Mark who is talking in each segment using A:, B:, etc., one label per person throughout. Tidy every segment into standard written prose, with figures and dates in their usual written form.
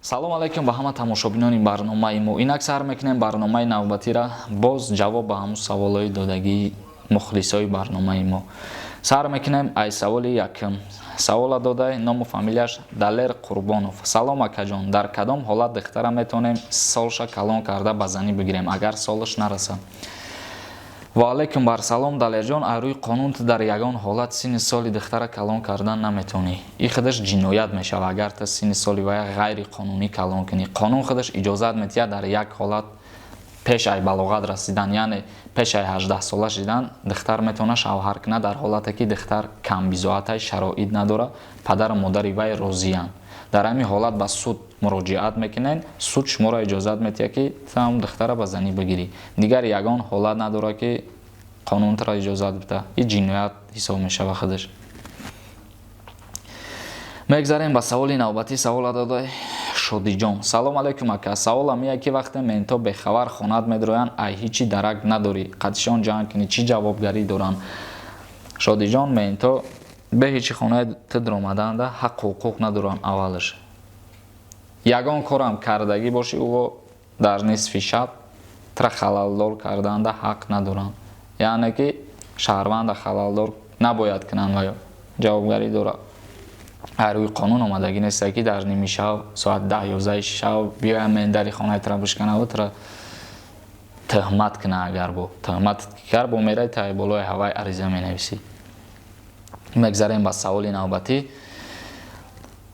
A: салом алайкум ба ҳама тамошобинони барномаи мо. Инак сар мекунем барномаи навбатира боз ҷавоб ба ҳамун саволҳои додагии мухлисои барномаи мо. Сар мекунем ай саволи якум. Савола додай ному фамилияш Далер Қурбонов. Салом акаҷон, дар кадом ҳолат духтара метавонем солша калон карда ба зани бигирем агар солаш нараса? Ва алайкум бар салом Далерҷон, ай рӯи қонун ту дар ягон ҳолат синни соли духтара калон кардан наметавонӣ. И худаш ҷиноят мешава агар ту синни соли вая ғайри қонунӣ калон кунӣ. Қонун худаш иҷозат метиҳад дар як ҳолат пеш ай балоғат расидан, яъне пеш ай 18 сола шидан духтар метавона шавҳар кунад дар ҳолате ки духтар камбизоатай шароит надора, падару модари вай розиянд. Дар ҳамин ҳолат ба суд муроҷиат мекунен, суд шуморо иҷозат метиҳад ки ту духтара ба занӣ бигирӣ. Дигар ягон ҳолат надора ки қонун туро иҷозат бида. И ҷиноят ҳисоб мешава худаш. мегзарем ба саволи навбатӣ. Савола додай Шодиҷон. Салом алайкум ака. Саволам ия ки вақте менто бехабар хонат медроянд, ай ҳичи дарак надорӣ, қадшон ҷанг кунӣ, чӣ ҷавобгарӣ доранд? Шодиҷон, менто бе ҳичи хонаи ту дромаданда ҳаққу ҳуқуқ надоранд. аввалаш ягон корам кардагӣ боши ӯ дар нисфи шаб тра халалдор карданда ҳақ надоранд. яъне ки шаҳрванда халалдор набояд кунанд ва ҷавобгарӣ дорад. ай рӯи қонун омадагӣ нест ки дар ними шаб соат 10-11 шаб биёям мен дари хонаи тра бишканаву тра тӯҳмат кунад. агар бо тӯҳмат кар бо мераи таи болои ҳаваи ариза менависӣ. мегзарем ба саволи навбатӣ.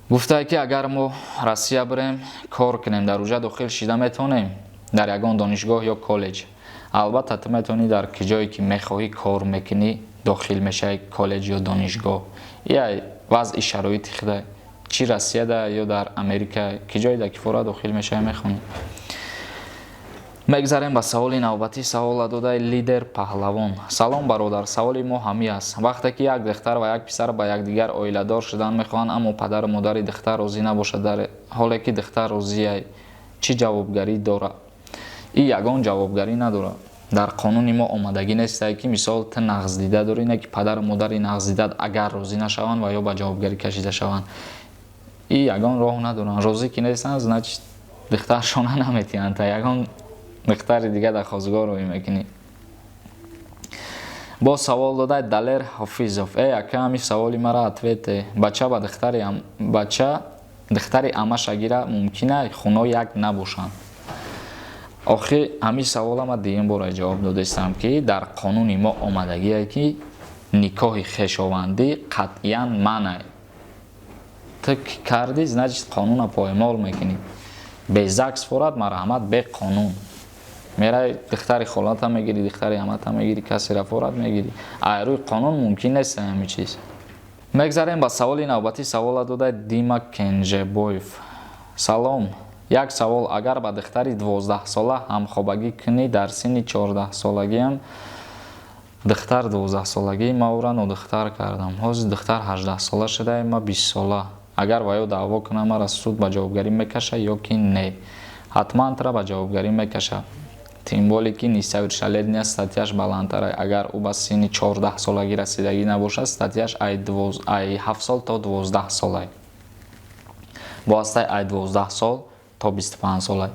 A: гуфтае ки агар мо Россия бирем кор кунем, дар уҷа дохил шида метавонем дар ягон донишгоҳ ё коллеҷ. албатта ту метавонӣ дар ки ҷое ки мехоҳӣ кор мекунӣ дохил мешавӣ коллеҷ ё донишгоҳ. ия вазъи шароити худа чи Россияда ё дар Америка ки ҷоеда ки фора дохил мешавӣ мехонӣ. мегзарем ба саволи навбатӣ. Савола додай Лидер Паҳлавон. Салом бародар, саволи мо ҳамин аст. вақте ки як духтар ва як писар ба якдигар оиладор шудан мехоҳанд, аммо падару модари духтар розӣ набошад, дар ҳоле ки духтар розия, чӣ ҷавобгарӣ дорад? И ягон ҷавобгарӣ надорад. дар қонуни мо омадагӣ нест ки мисол ту нағздида дорӣ, не ки падару модари нағздидат агар розӣ нашаванд ва ё ба ҷавобгарӣ кашида шаванд. И ягон роҳ надоранд. розӣ ки нестанд, значит духтаршона наметиҳанд, та ягон духтари дига дар хозгор роҳӣ мекунӣ. бо савол додай Далер Ҳофизов. ака ҳамин саволи мара ответе. бача ба духтари амаша гира мумкина хуно як набошанд? охи ҳамин саволама дигин бора ҷавоб додастам ки дар қонуни мо омадагие ки никоҳи хешовандӣ қатъиян маънай. ту кардӣ, значит қонуна поймол мекунӣ. безакс форад марҳамат бе қонун. мераи духтари холата мегирӣ, духтари амата мегирӣ, касира форад мегирӣ. ай рӯи қонун мумкин нест ҳамин чиз. мегзарем ба саволи навбатӣ. Савола додай Дима Кенжебоев. Салом. як савол. агар ба духтари 12 сола ҳамхобагӣ кунӣ, дар синни 14 солагиам духтар 12 солагии ма ӯра нодухтар кардам. ҳозир духтар 18 сола шуда, ма 20 сола. агар ва ё даъво кунам, мара суд ба ҷавобгарӣ мекаша ё ки не? ҳатман тра ба ҷавобгарӣ мекаша. тим боле ки несовершеннолетния статьяш баландтар. агар ӯ ба синни 14 солагӣ расидагӣ набошад, статьяш ай 7 сол то 12 солай. бо астаи ай 12 сол то 25 солай.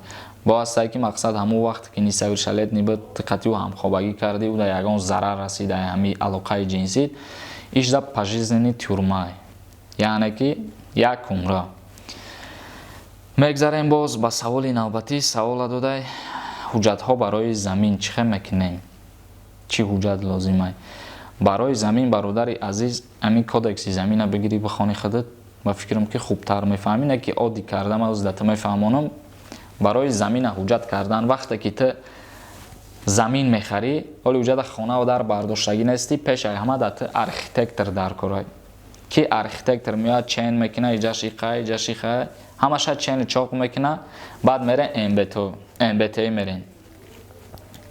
A: бо астае ки мақсад ҳамун вақте ки несовершеннолетний буд қатъи ҳамхобагӣ кардӣ, ӯ да ягон зарар расида ҳамин алоқаи ҷинсӣ, ишда пожизненный тюрмай, яъне ки як умра. мегзарем боз ба саволи навбатӣ. Савола додай ҳуҷҷатҳо барои замин чӣ мекунем? чӣ ҳуҷҷат лозимай? барои замин, бародари азиз, ҳамин кодекси замина бигирӣ бихони худат. ба фикрам ки хубтар мефаҳмӣ, не ки оддӣ кардам аздата мефаҳмонам. барои замина ҳуҷҷат кардан, вақте ки ту замин мехарӣ, оли ҳуҷҷата хона ва дар бардоштагӣ нести, пешаи ҳама да ту архитектор даркорай. ки архитектор меояд чен мекуна, иҷаш иқай, иҷаш ихай, ҳамаша чени чоқ мекуна, баъд мерен МБТ мерен.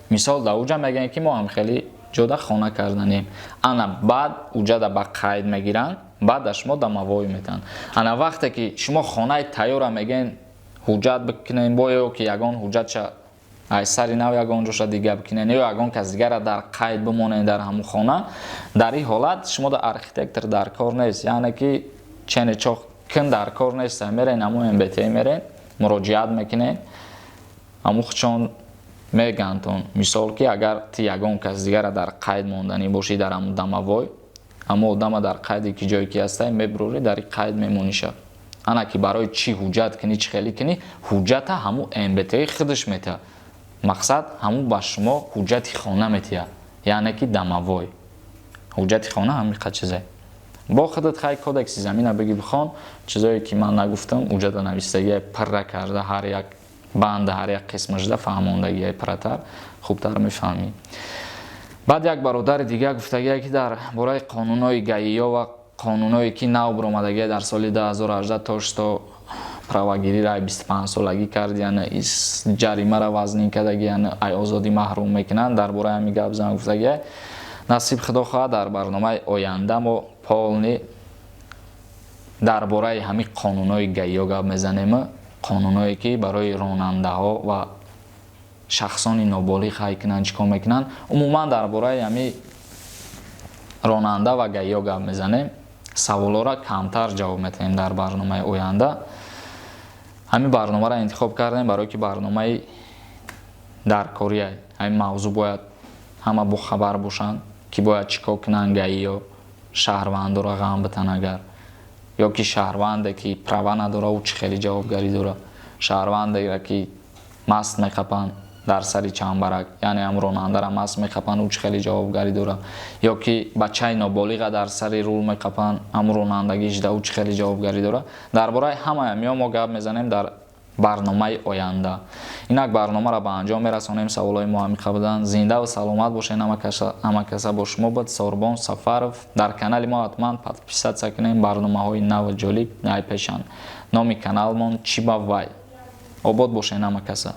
A: мисол да уҷа мегӯем ки мо ҳам хеле ҷода хона карданем. ана баъд уҷада ба қайд мегиранд, баъда шумо да мавои метан. ана вақте ки шумо хонаи тайёра мегӯен ҳуҷҷат бикунем, бо ё ки ягон ҳуҷҷатша ай сари нав ягон ҷоша дига бикунен ё ягон кас дигара дар қайд бимонен дар ҳамун хона, дар ин ҳолат шумо да архитектор дар кор нест. яъне ки чени чоқ кин дар кор нест. мерен ҳамун МБТ мерен, муроҷиат мекунед, амухчон мегантон мисол ки агар ти ягон кас дигара дар қайд монданӣ бошӣ дар аму дамавой, аму одама дар қайде ки ҷое ки ҳастай мебурӣ дар қайд мемониша. Ана ки барои чӣ ҳуҷҷат кунӣ, чӣ хеле кунӣ, ҳуҷҷата ҳаму МБТ худаш метиҳад. Мақсад ҳаму ба шумо ҳуҷҷати хона метиҳад, яъне ки дамавой. ҳуҷҷати хона ҳамиқа чизе. Бо худат хай кодекси замина биги бихон, чизое ки ман нагуфтам, ҳуҷҷата навистагия пирра карда, ҳар як банда, ҳар як қисмашда фаҳмондагия пирратар, хубтар мефаҳмӣ. Баъд як бародари дига гуфтагия ки дар бораи қонунҳои гаиё ва қонунҳое ки нав биромадагия дар соли 2018 тошто правагирира 25 солагӣ кард, яъне ҷаримара вазнин кардаги, яъне озодӣ маҳрум мекунанд, дар бораи ҳамин гап зан гуфтагия. Насиб худо хоҳад дар барномаи оянда мо полни дар бораи ҳамин қонунҳои гаиё гап мезанем, қонунҳое ки барои ронандаҳо ва шахсони ноболиғ ҳай кунанд, чӣ кор мекунанд. Умуман дар бораи ҳамин ронанда ва гаиё гап мезанем. Саволҳоро камтар ҷавоб метаҳем дар барномаи оянда. ҳамин барномаро интихоб кардем барое ки барномаи даркория, ҳамин мавзӯъ бояд ҳама бохабар бошанд ки бояд чӣ кор кунанд гаиё шаҳрвандоро ғам битан агар, ё ки шаҳрванде ки права надора ӯ чӣ хеле ҷавобгарӣ дора, шаҳрвандеро ки маст мехапанд дар сари чамбарак, яъне ҳам ронандара маст мехапанд ӯ чӣ хеле ҷавобгарӣ дора, ё ки бачаи ноболиға дар сари рул мехапанд, ҳам ронандагишда ӯ чӣ хеле ҷавобгарӣ дора. Дар бораи ҳамаи ҳамиҳо мо гап мезанем дар барномаи оянда. Инак барномаро ба анҷом мерасонем. Саволҳои мо ҳамиқа буданд. Зиндаву саломат бошед. ҳамакаса бо шумо буд Сорбон Сафаров. Дар канали мо ҳатман подписатсия кунем. барномаҳои наву ҷолиб найпешанд. Номи каналмон Чиба Вай. Обод бошед ҳамакаса.